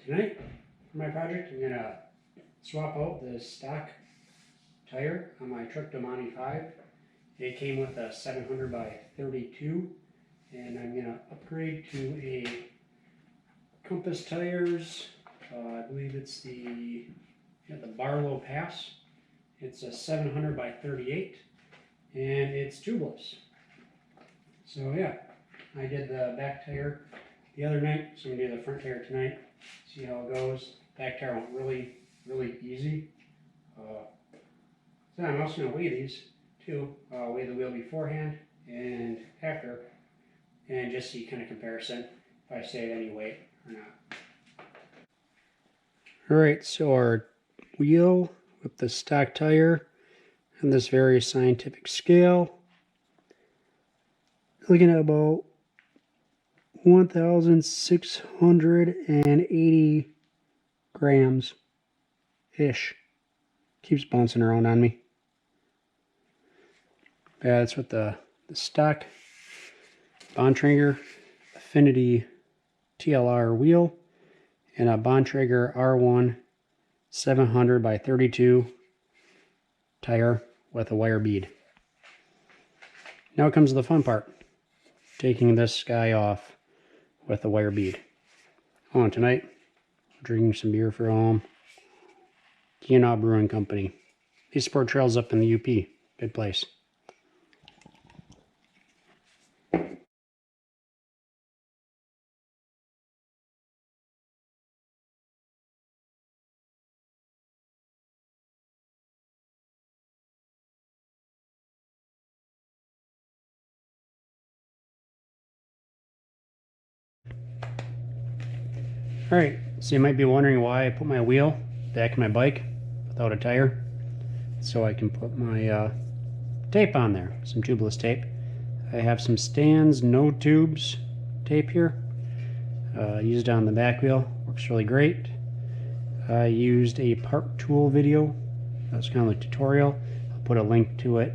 Tonight, for my project, I'm going to swap out the stock tire on my Trek Domane 5. It came with a 700 by 32, and I'm going to upgrade to a Compass Tires, I believe it's the Barlow Pass. It's a 700 by 38, and it's tubeless. So yeah, I did the back tire the other night, so I'm going to do the front tire tonight. See how it goes. Back tire went really easy. So I'm also going to weigh these too. Weigh the wheel beforehand and after, and just see kind of comparison if I save any weight or not. Alright, so our wheel with the stock tire and this very scientific scale, looking at about 1,680 grams ish. Keeps bouncing around on me. Yeah, that's with the stock Bontrager Affinity TLR wheel and a Bontrager R1 700 by 32 tire with a wire bead. Now comes the fun part, taking this guy off with a wire bead. Oh, tonight, drinking some beer from Keenaw Brewing Company. They support trails up in the UP. Good place. Alright, so you might be wondering why I put my wheel back in my bike without a tire. So I can put my tape on there, some tubeless tape. I have some Stan's no tubes tape here. Used on the back wheel, works really great. I used a Park Tool video. That's kind of a tutorial. I'll put a link to it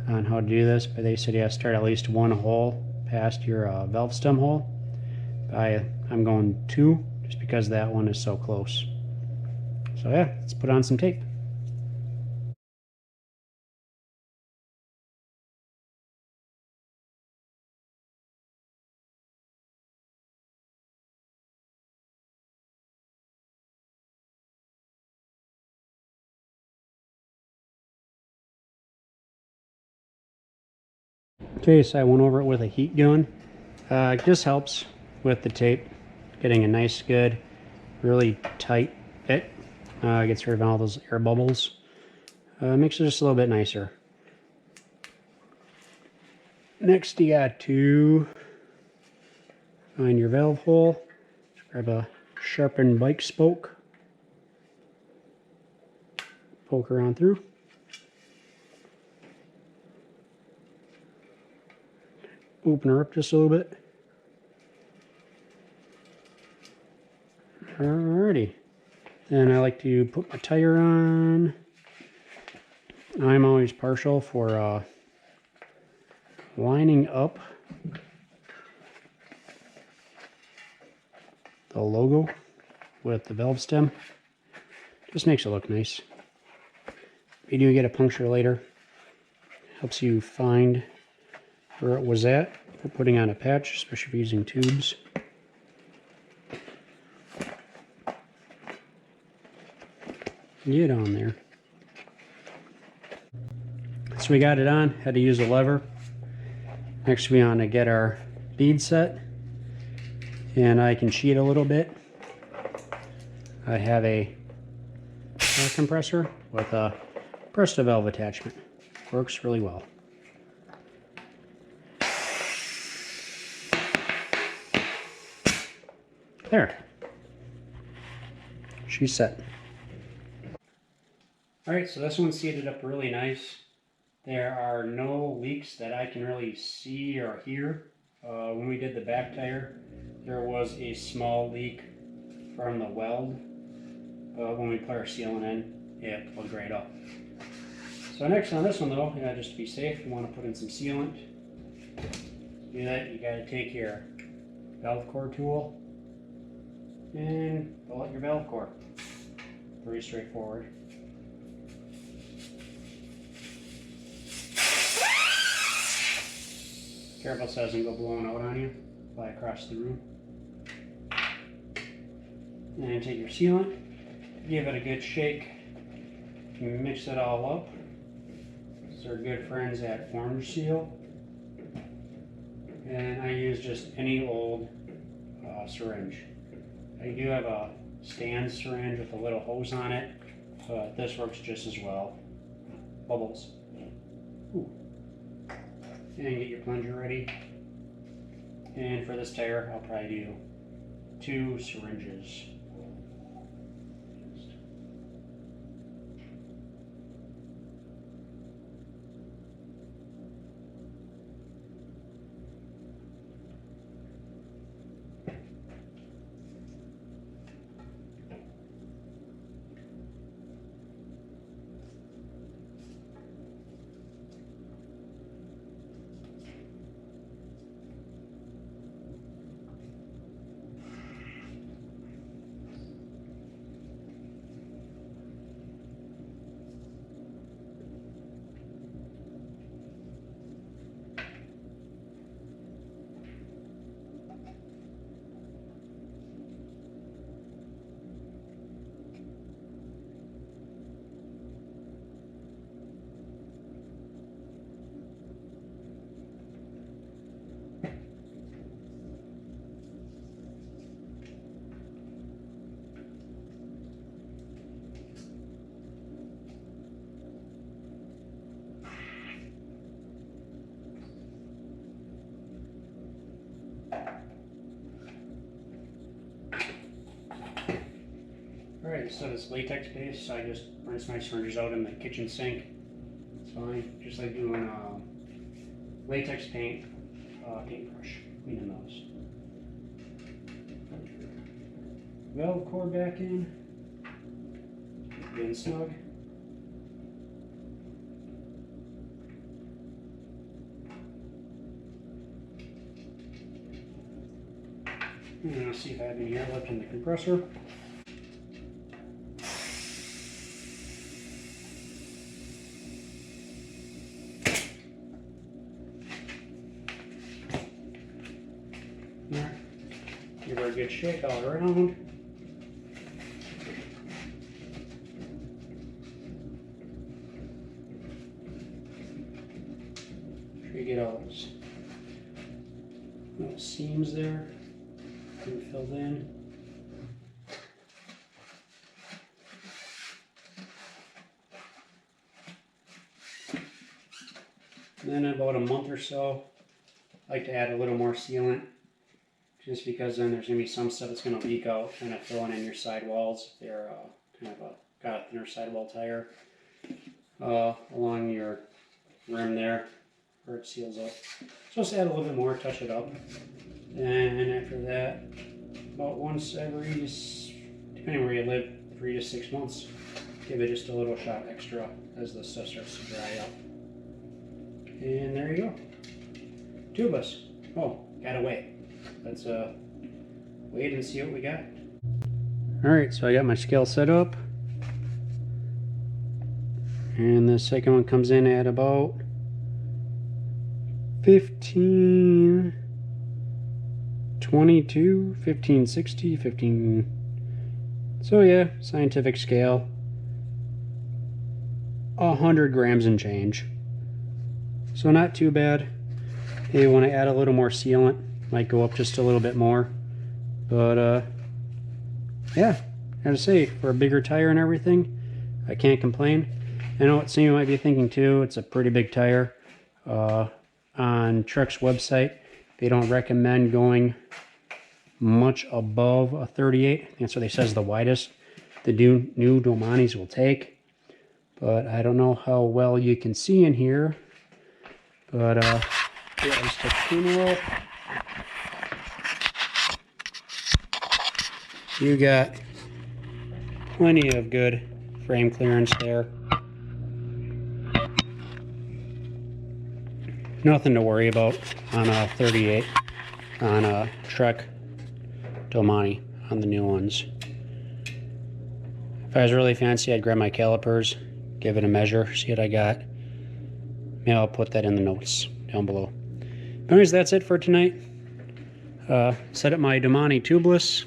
on how to do this, but they said you have to start at least one hole past your valve stem hole. I'm going 2 just because that one is so close. So yeah, let's put on some tape. Okay, so I went over it with a heat gun. It just helps with the tape, getting a nice, good, really tight fit. Gets rid of all those air bubbles. Makes it just a little bit nicer. Next, you got to find your valve hole. Just grab a sharpened bike spoke. Poke around through. Open her up just a little bit. Alrighty. Then I like to put my tire on. I'm always partial for lining up the logo with the valve stem. Just makes it look nice. If you do get a puncture later, helps you find where it was at for putting on a patch, especially if you're using tubes. Get on there. So we got it on, had to use a lever. Next we want to get our bead set, and I can cheat a little bit. I have a air compressor with a press to valve attachment. Works really well. There. She's set. Alright, so this one's seated up really nice. There are no leaks that I can really see or hear. When we did the back tire, there was a small leak from the weld. When we put our sealant in, it plugged right up. So next on this one though, just to be safe, you want to put in some sealant. To do that, you got to take your valve core tool and pull out your valve core. Pretty straightforward. Careful so it doesn't go blowing out on you. Fly across the room. And take your sealant, give it a good shake, mix it all up. These are good friends at Orange Seal. And I use just any old syringe. I do have a stand syringe with a little hose on it, but this works just as well. Bubbles. Ooh. And get your plunger ready. And for this tire, I'll probably do 2 syringes. Alright, so this latex base, I just rinse my syringes out in the kitchen sink. It's fine, just like doing latex paint, paintbrush, cleaning those. Valve core back in, good and snug. And I'll see if I have any air left in the compressor. Alright, give her a good shake all around. Make sure you get all those little seams there filled in. And then in about a month or so, I like to add a little more sealant, just because then there's going to be some stuff that's going to leak out, kind of filling in your sidewalls if they're kind of got a thinner sidewall tire along your rim there where it seals up. So just add a little bit more, touch it up. And after that, about once every, depending where you live, 3 to 6 months, give it just a little shot extra as the stuff starts to dry up. And there you go. Tubeless. Oh, gotta wait. Let's wait and see what we got. Alright, so I got my scale set up. And the second one comes in at about 15... 22, 1560, 15. So yeah, scientific scale. 100 grams and change. So not too bad. Maybe want to add a little more sealant. Might go up just a little bit more. But yeah, I gotta say, for a bigger tire and everything, I can't complain. I know what some of you might be thinking too, it's a pretty big tire. On Trek's website, they don't recommend going much above a 38. That's what they say is the widest the new Domanes will take. But I don't know how well you can see in here. But yeah, just take the cleaner off. You got plenty of good frame clearance there. Nothing to worry about on a 38 on a Trek Domane. on the new ones. If I was really fancy, I'd grab my calipers, give it a measure, see what I got. Maybe I'll put that in the notes down below. Anyways, that's it for tonight. Set up my Domane Tubeless.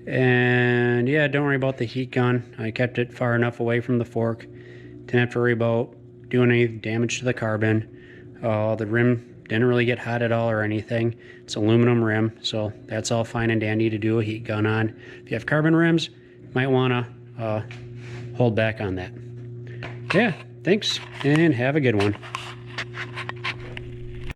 And yeah, don't worry about the heat gun. I kept it far enough away from the fork. Didn't have to worry about doing any damage to the carbon. The rim didn't really get hot at all or anything. It's aluminum rim, so that's all fine and dandy to do a heat gun on. If you have carbon rims, you might want to hold back on that. Yeah, thanks, and have a good one.